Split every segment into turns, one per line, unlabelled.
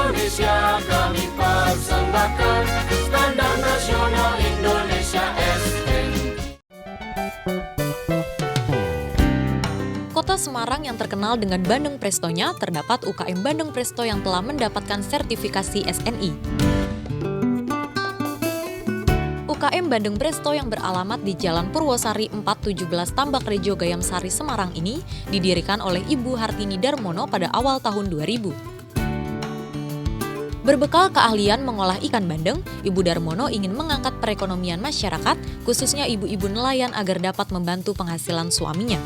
Indonesia kami persembahkan standar nasional Indonesia SNI.
Kota Semarang yang terkenal dengan Bandeng Prestonya, terdapat UKM Bandeng Presto yang telah mendapatkan sertifikasi SNI. UKM Bandeng Presto yang beralamat di Jalan Purwosari 417 Tambak Rejo Gayam Sari, Semarang ini didirikan oleh Ibu Hartini Darmono pada awal tahun 2000. Berbekal keahlian mengolah ikan bandeng, Ibu Darmono ingin mengangkat perekonomian masyarakat, khususnya ibu-ibu nelayan agar dapat membantu penghasilan suaminya.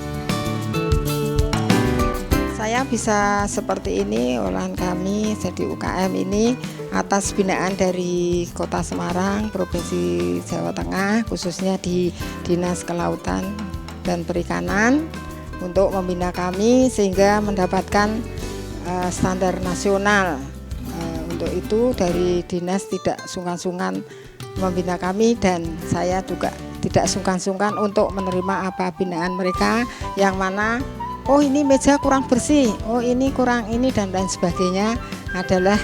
Saya bisa seperti ini, olahan kami jadi UKM ini atas binaan dari Kota Semarang, Provinsi Jawa Tengah, khususnya di Dinas Kelautan dan Perikanan untuk membina kami sehingga mendapatkan standar nasional. Untuk itu dari dinas tidak sungkan-sungkan membina kami dan saya juga tidak sungkan-sungkan untuk menerima apa binaan mereka yang mana oh ini meja kurang bersih, oh ini kurang ini dan lain sebagainya adalah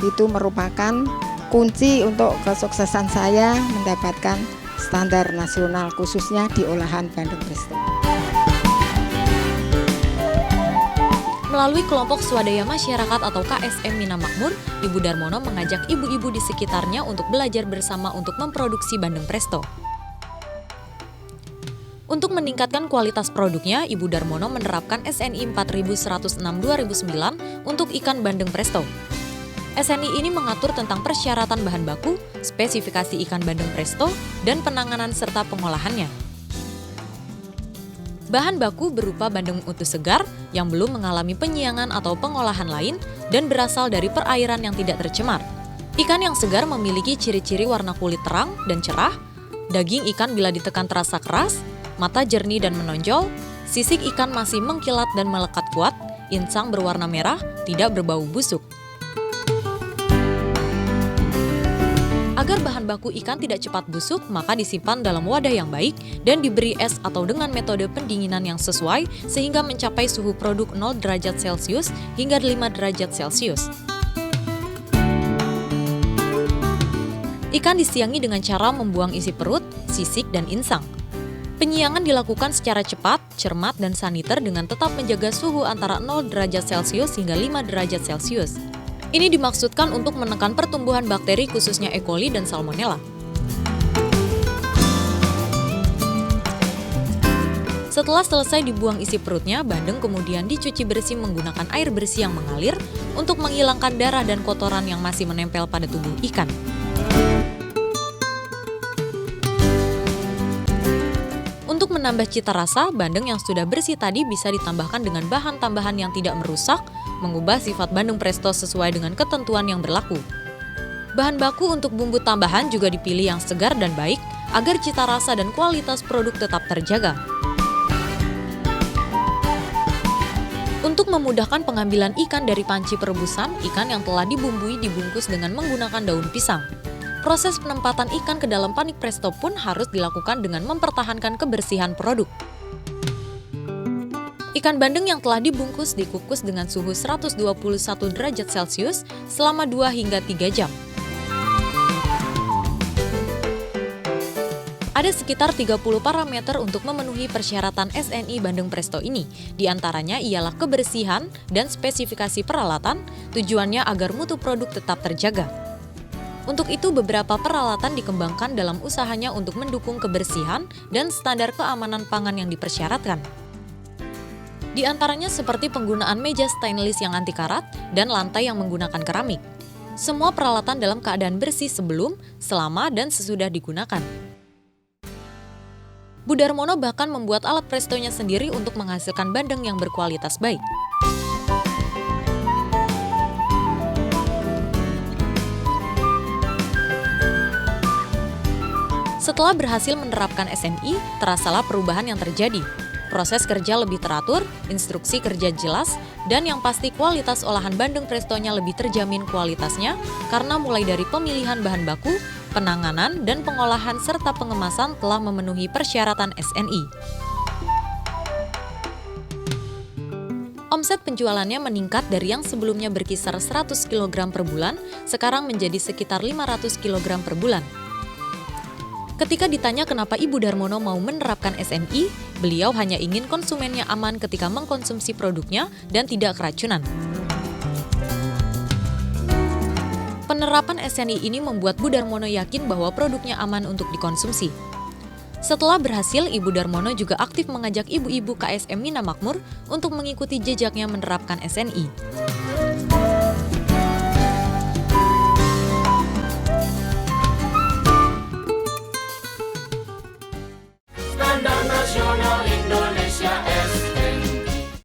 itu merupakan kunci untuk kesuksesan saya mendapatkan standar nasional khususnya di olahan Bandeng Presto.
Melalui kelompok swadaya masyarakat atau KSM Mina Makmur, Ibu Darmono mengajak ibu-ibu di sekitarnya untuk belajar bersama untuk memproduksi Bandeng Presto. Untuk meningkatkan kualitas produknya, Ibu Darmono menerapkan SNI 4106/2009 untuk ikan Bandeng Presto. SNI ini mengatur tentang persyaratan bahan baku, spesifikasi ikan Bandeng Presto, dan penanganan serta pengolahannya. Bahan baku berupa bandeng utuh segar yang belum mengalami penyiangan atau pengolahan lain dan berasal dari perairan yang tidak tercemar. Ikan yang segar memiliki ciri-ciri warna kulit terang dan cerah, daging ikan bila ditekan terasa keras, mata jernih dan menonjol, sisik ikan masih mengkilat dan melekat kuat, insang berwarna merah, tidak berbau busuk. Agar bahan baku ikan tidak cepat busuk, maka disimpan dalam wadah yang baik dan diberi es atau dengan metode pendinginan yang sesuai sehingga mencapai suhu produk 0 derajat Celcius hingga 5 derajat Celcius. Ikan disiangi dengan cara membuang isi perut, sisik, dan insang. Penyiangan dilakukan secara cepat, cermat, dan saniter dengan tetap menjaga suhu antara 0 derajat Celcius hingga 5 derajat Celcius. Ini dimaksudkan untuk menekan pertumbuhan bakteri khususnya E. coli dan Salmonella. Setelah selesai dibuang isi perutnya, bandeng kemudian dicuci bersih menggunakan air bersih yang mengalir untuk menghilangkan darah dan kotoran yang masih menempel pada tubuh ikan. Untuk menambah cita rasa, bandeng yang sudah bersih tadi bisa ditambahkan dengan bahan tambahan yang tidak merusak, mengubah sifat Bandeng Presto sesuai dengan ketentuan yang berlaku. Bahan baku untuk bumbu tambahan juga dipilih yang segar dan baik, agar cita rasa dan kualitas produk tetap terjaga. Untuk memudahkan pengambilan ikan dari panci perebusan, ikan yang telah dibumbui dibungkus dengan menggunakan daun pisang. Proses penempatan ikan ke dalam panik presto pun harus dilakukan dengan mempertahankan kebersihan produk. Ikan bandeng yang telah dibungkus dikukus dengan suhu 121 derajat Celcius selama 2 hingga 3 jam. Ada sekitar 30 parameter untuk memenuhi persyaratan SNI Bandeng Presto ini. Di antaranya ialah kebersihan dan spesifikasi peralatan, tujuannya agar mutu produk tetap terjaga. Untuk itu, beberapa peralatan dikembangkan dalam usahanya untuk mendukung kebersihan dan standar keamanan pangan yang dipersyaratkan. Di antaranya seperti penggunaan meja stainless yang anti karat dan lantai yang menggunakan keramik. Semua peralatan dalam keadaan bersih sebelum, selama, dan sesudah digunakan. Bu Darmono bahkan membuat alat prestonya sendiri untuk menghasilkan bandeng yang berkualitas baik. Setelah berhasil menerapkan SNI, terasalah perubahan yang terjadi. Proses kerja lebih teratur, instruksi kerja jelas, dan yang pasti kualitas olahan bandeng prestonya lebih terjamin kualitasnya karena mulai dari pemilihan bahan baku, penanganan, dan pengolahan serta pengemasan telah memenuhi persyaratan SNI. Omset penjualannya meningkat dari yang sebelumnya berkisar 100 kg per bulan, sekarang menjadi sekitar 500 kg per bulan. Ketika ditanya kenapa Ibu Darmono mau menerapkan SNI, beliau hanya ingin konsumennya aman ketika mengkonsumsi produknya dan tidak keracunan. Penerapan SNI ini membuat Bu Darmono yakin bahwa produknya aman untuk dikonsumsi. Setelah berhasil, Ibu Darmono juga aktif mengajak ibu-ibu KSM Mina Makmur untuk mengikuti jejaknya menerapkan SNI.